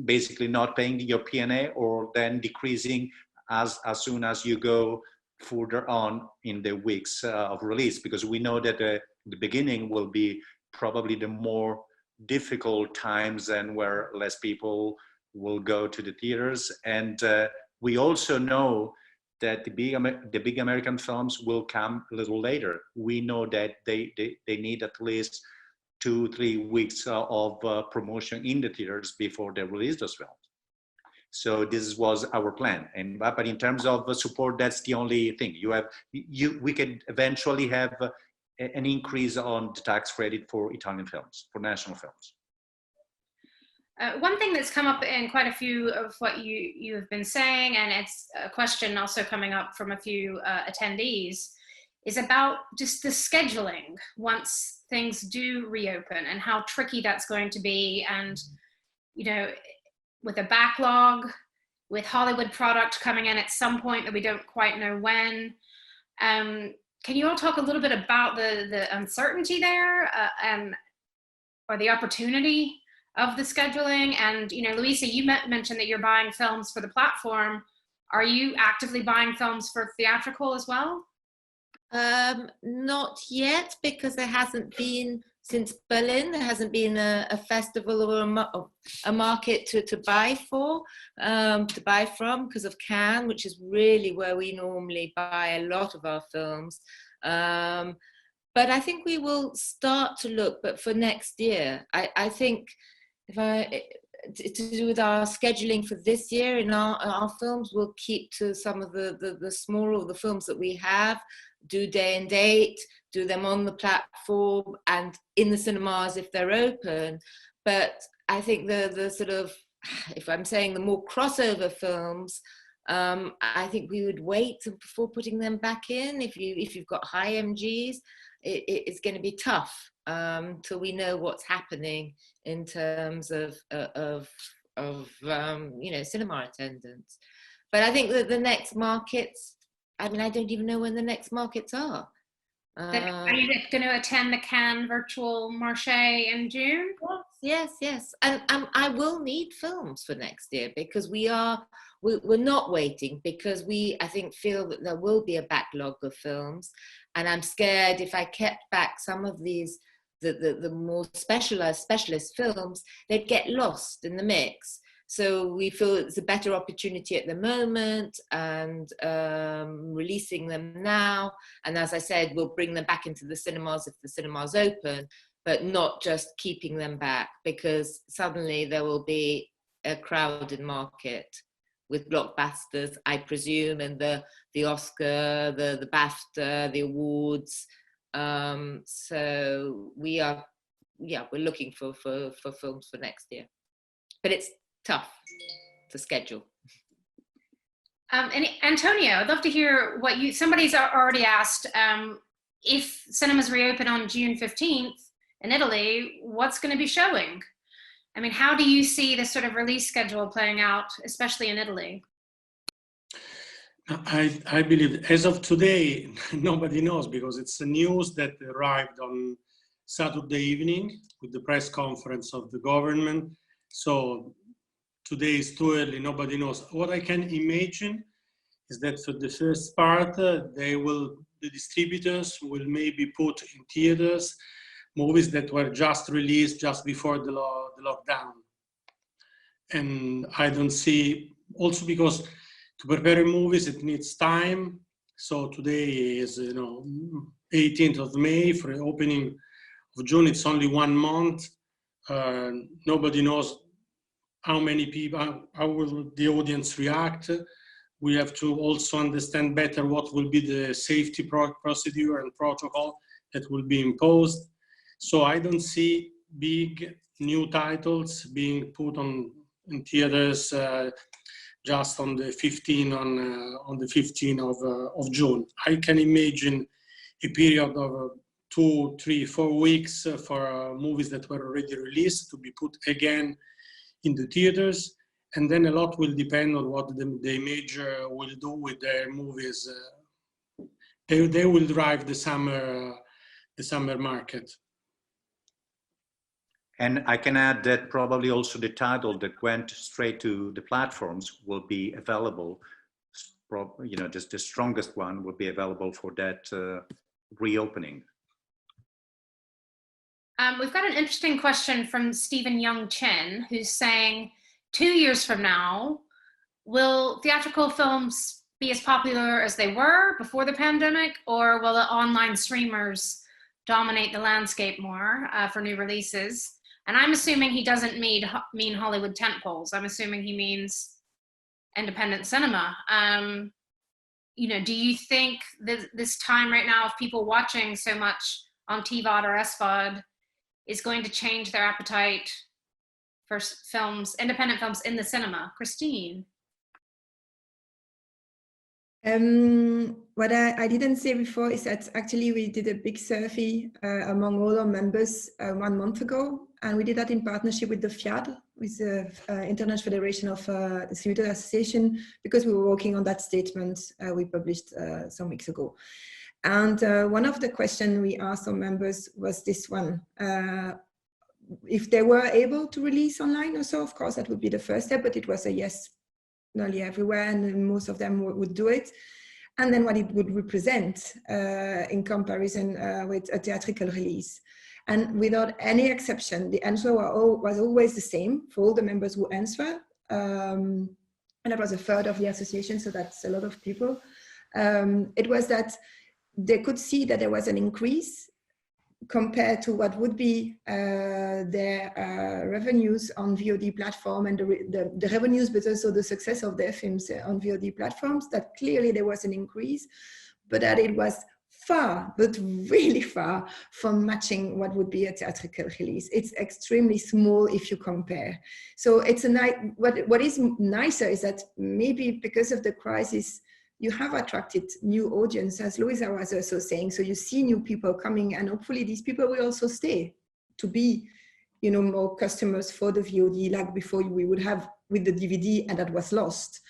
basically not paying your P&A, or then decreasing as soon as you go further on in the weeks of release, because we know that the beginning will be probably the more difficult times and where less people will go to the theaters. And we also know that the big American films will come a little later. We know that they need at least 2-3 weeks of promotion in the theaters before they release those films. So this was our plan. And but in terms of support, that's the only thing. We can eventually have an increase on the tax credit for Italian films, for national films. One thing that's come up in quite a few of what you have been saying, and it's a question also coming up from a few attendees, is about just the scheduling once things do reopen and how tricky that's going to be. And, you know, with a backlog, with Hollywood product coming in at some point that we don't quite know when. Can you all talk a little bit about the uncertainty there or the opportunity of the scheduling? And, you know, Louisa, you mentioned that you're buying films for the platform. Are you actively buying films for theatrical as well? Not yet, because there hasn't been, since Berlin, there hasn't been a festival or a market to buy from, because of Cannes, which is really where we normally buy a lot of our films. But I think we will start to look, but for next year. I think to do with our scheduling for this year in our films, we'll keep to some of the smaller, the films that we have, do day and date, do them on the platform and in the cinemas if they're open. But I think the sort of, if I'm saying the more crossover films, I think we would wait before putting them back in. If you've got high MGs, it's going to be tough till we know what's happening in terms of you know, cinema attendance. But I think that the next markets, I mean, I don't even know when the next markets are. Are you going to attend the Cannes virtual marché in June? Yes. And I will need films for next year, because we're not waiting, because I think feel that there will be a backlog of films, and I'm scared if I kept back some of these the more specialist films, they'd get lost in the mix. So we feel it's a better opportunity at the moment, and releasing them now. And as I said, we'll bring them back into the cinemas if the cinemas open, but not just keeping them back, because suddenly there will be a crowded market with blockbusters, I presume, and the Oscar, the BAFTA, the awards. So we're looking for films for next year, but it's tough to schedule. And Antonio, I'd love to hear what somebody's already asked, if cinemas reopen on June 15th in Italy, what's going to be showing? I mean, how do you see this sort of release schedule playing out, especially in Italy? I believe as of today, nobody knows, because it's the news that arrived on Saturday evening with the press conference of the government. So today is too early, nobody knows. What I can imagine is that for the first part, the distributors will maybe put in theaters movies that were just released just before the lockdown. And I don't see, also because to prepare movies, it needs time. So today is, 18th of May for the opening of June. It's only 1 month. Nobody knows how many people, how will the audience react. We have to also understand better what will be the safety procedure and protocol that will be imposed. So I don't see big new titles being put in theaters just on the 15th of June. I can imagine a period of 2, 3, 4 weeks for movies that were already released to be put again in the theaters, and then a lot will depend on what the major will do with their movies. They will drive the summer market. And I can add that probably also the title that went straight to the platforms will be available. Just the strongest one will be available for that reopening. We've got an interesting question from Stephen Young Chen, who's saying, 2 years from now, will theatrical films be as popular as they were before the pandemic, or will the online streamers dominate the landscape more for new releases? And I'm assuming he doesn't mean Hollywood tentpoles. I'm assuming he means independent cinema. You know, do you think that this time right now of people watching so much on TVOD or SVOD is going to change their appetite for films, independent films in the cinema? Christine? What I didn't say before is that actually we did a big survey among all our members 1 month ago, and we did that in partnership with the FIAD, with the International Federation of Distributors Association, because we were working on that statement we published some weeks ago. And one of the questions we asked our members was this one. If they were able to release online or so, of course, that would be the first step, but it was a yes nearly everywhere, and most of them would do it. And then what it would represent in comparison with a theatrical release. And without any exception, the answer was always the same for all the members who answered. And that was a third of the association, so that's a lot of people. It was that they could see that there was an increase compared to what would be their revenues on VOD platform, and the revenues, but also the success of their films on VOD platforms, that clearly there was an increase, but that it was far, but really far from matching what would be a theatrical release. It's extremely small if you compare. So it's what is nicer is that maybe because of the crisis, you have attracted new audience, as Louisa was also saying. So you see new people coming, and hopefully these people will also stay to be, you know, more customers for the VOD, like before we would have with the DVD, and that was lost.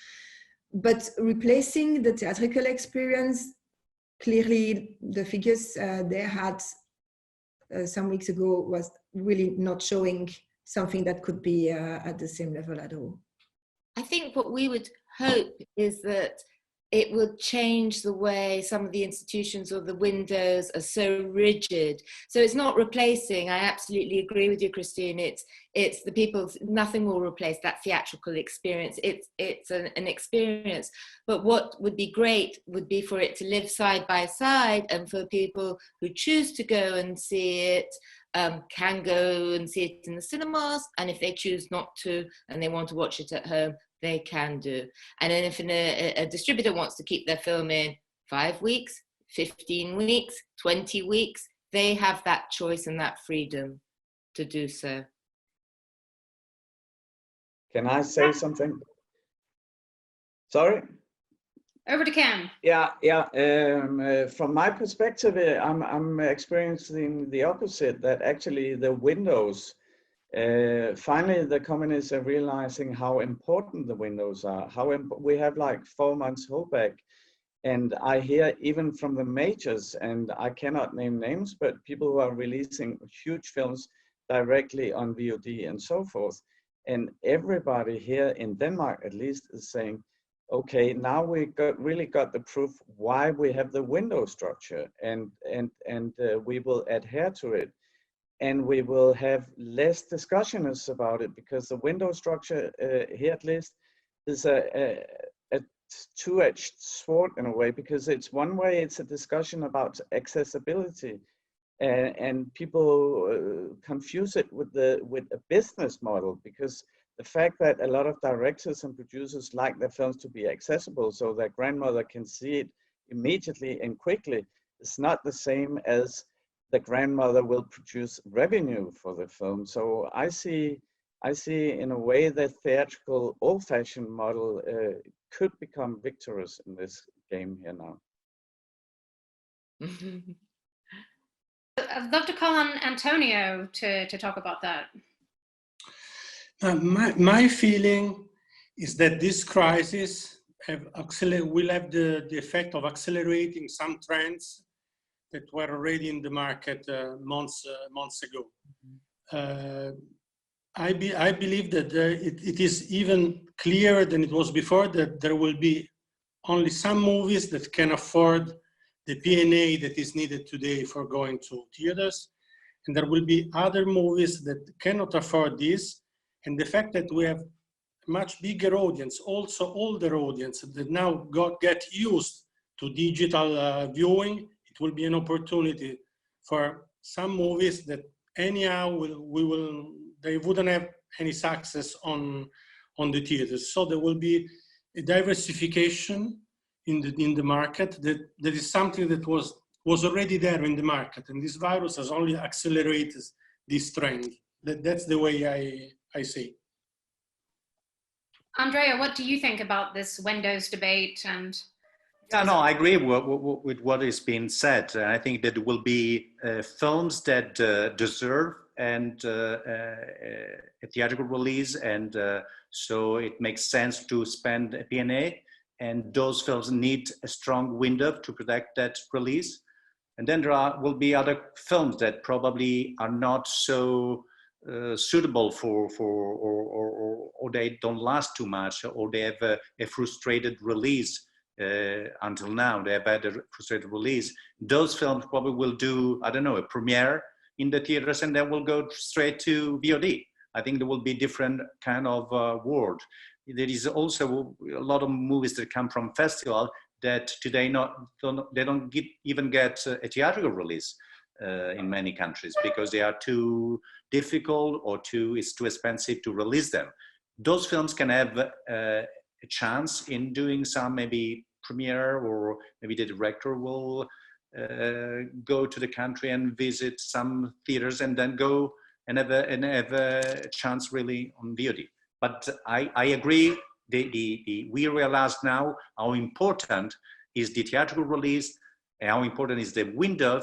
But replacing the theatrical experience, clearly the figures they had some weeks ago was really not showing something that could be at the same level at all. I think what we would hope is that it would change the way some of the institutions or the windows are so rigid. So it's not replacing. I absolutely agree with you, Christine. It's the people, nothing will replace that theatrical experience. It's an experience. But what would be great would be for it to live side by side, and for people who choose to go and see it, can go and see it in the cinemas, and if they choose not to and they want to watch it at home, they can do. And then if a distributor wants to keep their film in 5 weeks, 15 weeks, 20 weeks, they have that choice and that freedom to do so. Can I say something? Sorry? Over to Cam. Yeah. From my perspective, I'm experiencing the opposite, that actually the windows, finally the companies are realizing how important the windows are, we have like 4 months holdback. And I hear even from the majors, and I cannot name names, but people who are releasing huge films directly on VOD and so forth. And everybody here in Denmark, at least, is saying, okay, now we really got the proof why we have the window structure, and we will adhere to it. And we will have less discussions about it, because the window structure here at least is a two-edged sword in a way, because it's one way it's a discussion about accessibility, and people confuse it with a business model, because the fact that a lot of directors and producers like their films to be accessible so their grandmother can see it immediately and quickly is not the same as the grandmother will produce revenue for the film. So I see in a way the theatrical old-fashioned model could become victorious in this game here now. I'd love to call on Antonio to talk about that. My feeling is that this crisis will have the effect of accelerating some trends that were already in the market months ago. I believe that it is even clearer than it was before, that there will be only some movies that can afford the P&A that is needed today for going to theaters, and there will be other movies that cannot afford this. And the fact that we have a much bigger audience, also older audience, that now get used to digital viewing, it will be an opportunity for some movies that anyhow they wouldn't have any success on the theaters. So there will be a diversification in the market that is something that was already there in the market, and this virus has only accelerated this trend. That's the way I see. Andrea, what do you think about this windows debate? And yeah, no, I agree with what is being said. I think that there will be films that deserve and a theatrical release, and so it makes sense to spend a P&A, and those films need a strong window to protect that release. And then there will be other films that probably are not so suitable for or they don't last too much, or they have a frustrated release until now. They have had a frustrated release. Those films probably will do, I don't know, a premiere in the theaters and then will go straight to VOD. I think there will be different kind of world. There is also a lot of movies that come from festival that today they don't even get a theatrical release in many countries because they are too difficult or it's too expensive to release them. Those films can have a chance in doing some maybe premiere, or maybe the director will go to the country and visit some theaters and then go and have a chance really on VOD. But I agree, we realize now how important is the theatrical release, and how important is the window,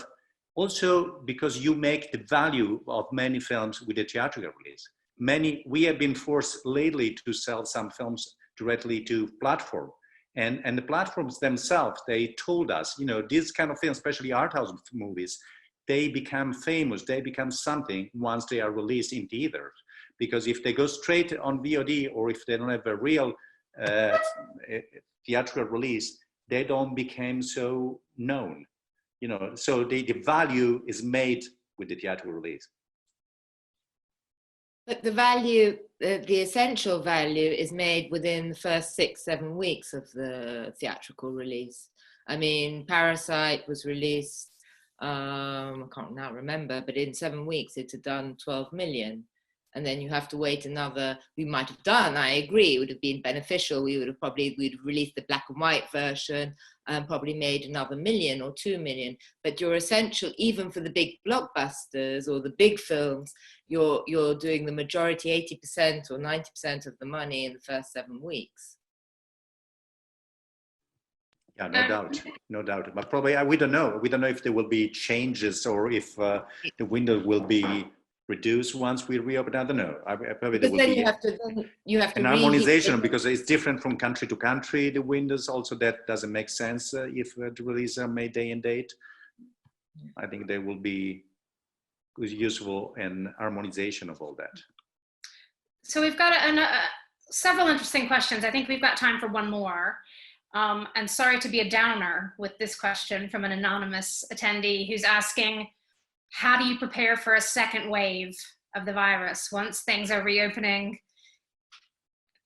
also because you make the value of many films with the theatrical release. We have been forced lately to sell some films directly to platform. And the platforms themselves, they told us, you know, these kind of films, especially art house movies, they become famous, they become something once they are released in theaters. Because if they go straight on VOD, or if they don't have a real theatrical release, they don't become so known. You know, so the value is made with the theatrical release. But the value, the essential value is made within the first 6-7 weeks of the theatrical release. I mean, Parasite was released, I can't now remember, but in 7 weeks it had done 12 million. And then you have to wait another, we might have done, I agree, it would have been beneficial. We'd released the black and white version and probably made another 1 million or 2 million. But you're essential, even for the big blockbusters or the big films, you're doing the majority, 80% or 90% of the money in the first 7 weeks. Yeah, no doubt. But probably, we don't know. We don't know if there will be changes or if the window will be reduced once we reopen. I don't know. Probably there will be an harmonization, because it's different from country to country. The windows also, that doesn't make sense if the release are made day and date. I think there will be useful and harmonization of all that. So we've got several interesting questions. I think we've got time for one more. And sorry to be a downer with this question from an anonymous attendee who's asking, how do you prepare for a second wave of the virus once things are reopening?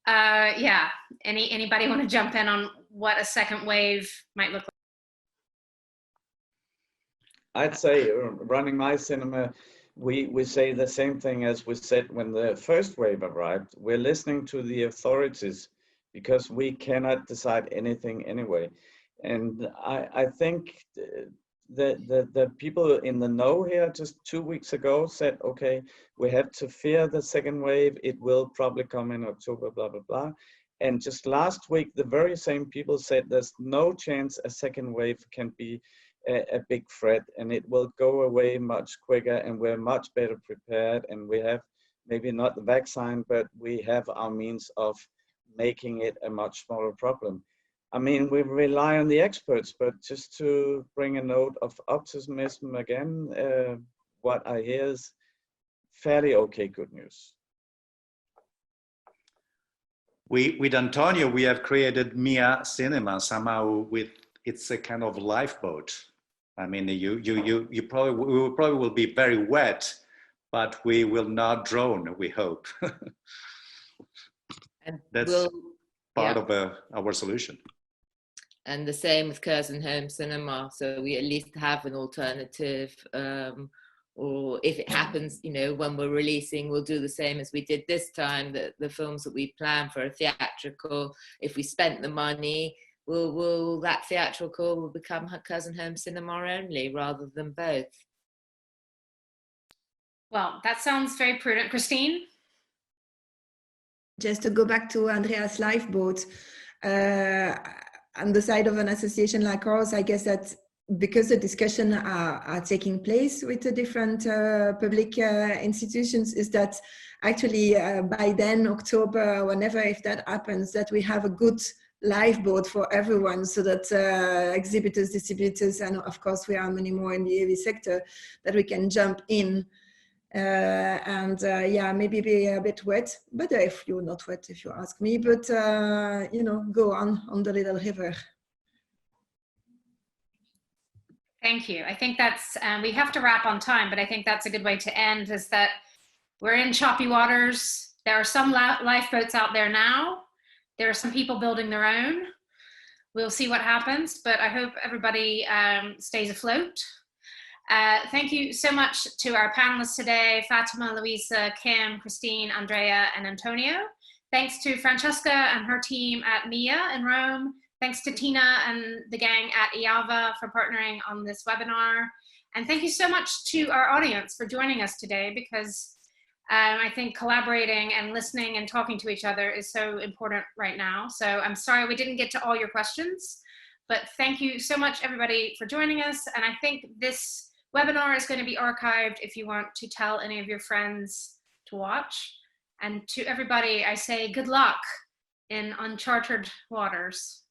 Yeah, anybody want to jump in on what a second wave might look like? I'd say running my cinema, we say the same thing as we said when the first wave arrived. We're listening to the authorities because we cannot decide anything anyway. And I think the people in the know here just 2 weeks ago said, okay, we have to fear the second wave. It will probably come in October, blah, blah, blah. And just last week, the very same people said there's no chance a second wave can be a big threat, and it will go away much quicker, and we're much better prepared, and we have maybe not the vaccine, but we have our means of making it a much smaller problem. I mean, we rely on the experts, but just to bring a note of optimism again, what I hear is fairly okay good news. With Antonio, we have created Mio Cinema somehow with, it's a kind of lifeboat. I mean, you probably will be very wet, but we will not drown, we hope. And that's part of our solution. And the same with Curzon Home Cinema. So we at least have an alternative, or if it happens, you know, when we're releasing, we'll do the same as we did this time, the films that we plan for a theatrical, if we spent the money, that theatrical will become Curzon Home Cinema only rather than both. Well, that sounds very prudent. Christine? Just to go back to Andrea's lifeboat, on the side of an association like ours, I guess that because the discussion are taking place with the different public institutions, is that actually by then, October, whenever, if that happens, that we have a good lifeboat for everyone, so that exhibitors, distributors, and of course we are many more in the AV sector, that we can jump in yeah, maybe be a bit wet, but if you're not wet, if you ask me, but you know, go on the little river. Thank you. I think that's, we have to wrap on time, but I think that's a good way to end, is that we're in choppy waters. There are some lifeboats out there now. There are some people building their own. We'll see what happens, but I hope everybody stays afloat. Thank you so much to our panelists today, Fatima, Louisa, Kim, Christine, Andrea, and Antonio. Thanks to Francesca and her team at MIA in Rome. Thanks to Tina and the gang at IAVA for partnering on this webinar. And thank you so much to our audience for joining us today, because I think collaborating and listening and talking to each other is so important right now. So I'm sorry we didn't get to all your questions, but thank you so much, everybody, for joining us. And I think this webinar is going to be archived if you want to tell any of your friends to watch. And to everybody, I say good luck in uncharted waters.